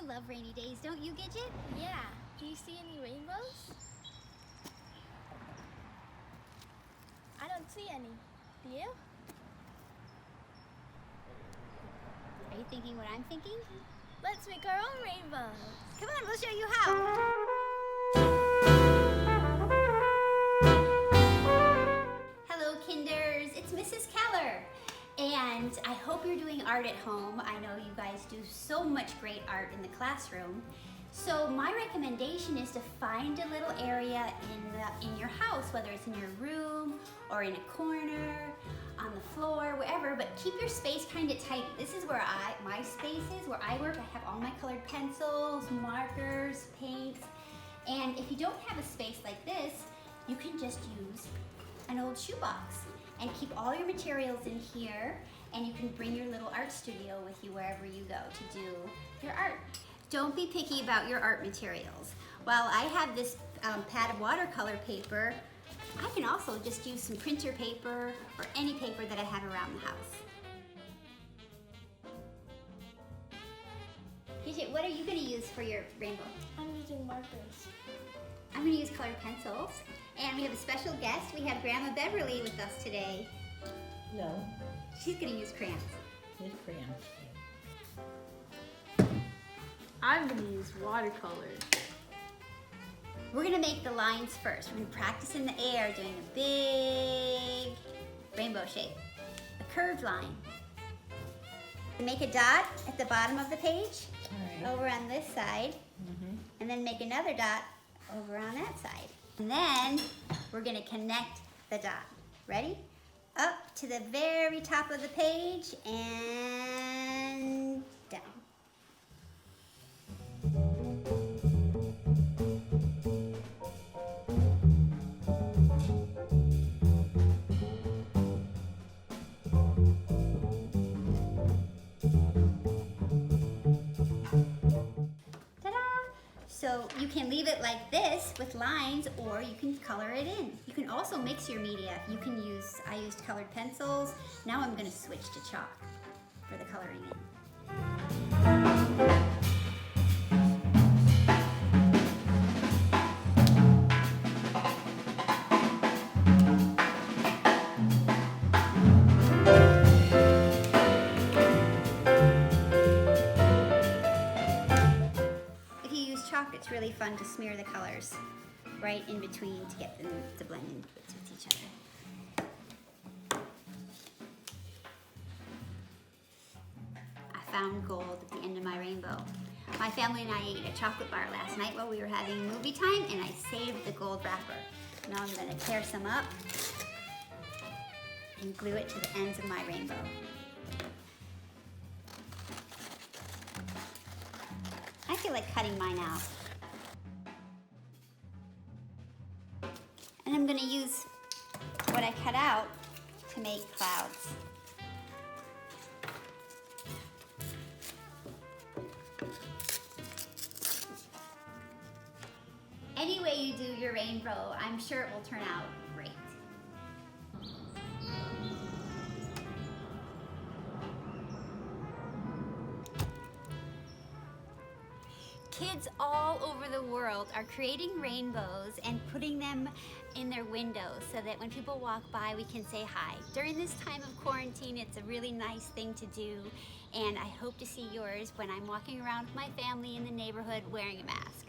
love rainy days, don't you, Gidget? Yeah. Do you see any rainbows? I don't see any. Do you? Are you thinking what I'm thinking? Let's make our own rainbows. Come on, we'll show you how. Hello, Kinders. It's Mrs. Keller. And I hope you're doing art at home. I know you guys do so much great art in the classroom. So my recommendation is to find a little area in your house, whether it's in your room or in a corner, on the floor, wherever, but keep your space kind of tight. This is where my space is, where I work. I have all my colored pencils, markers, paints, and if you don't have a space like this, you can just use an old shoebox and keep all your materials in here, and you can bring your little art studio with you wherever you go to do your art. Don't be picky about your art materials. While I have this pad of watercolor paper, I can also just use some printer paper or any paper that I have around the house. Gidget, what are you going to use for your rainbow? I'm using markers. I'm going to use colored pencils. And we have a special guest. We have Grandma Beverly with us today. No, She's going to use crayons. his crayons. I'm going to use watercolor. We're going to make the lines first. We're going to practice in the air doing a big rainbow shape, a curved line. Make a dot at the bottom of the page, All right. over on this side, and then make another dot over on that side. And then we're going to connect the dot. Ready? Up to the very top of the page and down. So you can leave it like this with lines, or you can color it in. You can also mix your media. I used colored pencils. Now I'm going to switch to chalk for the coloring in. It's really fun to smear the colors right in between to get them to blend in with each other. I found gold at the end of my rainbow. My family and I ate a chocolate bar last night while we were having movie time, and I saved the gold wrapper. Now I'm going to tear some up and glue it to the ends of my rainbow. I feel like cutting mine out. And I'm going to use what I cut out to make clouds. Any way you do your rainbow, I'm sure it will turn out great. Kids all over the world are creating rainbows and putting them in their windows so that when people walk by, we can say hi. During this time of quarantine, it's a really nice thing to do, and I hope to see yours when I'm walking around with my family in the neighborhood wearing a mask.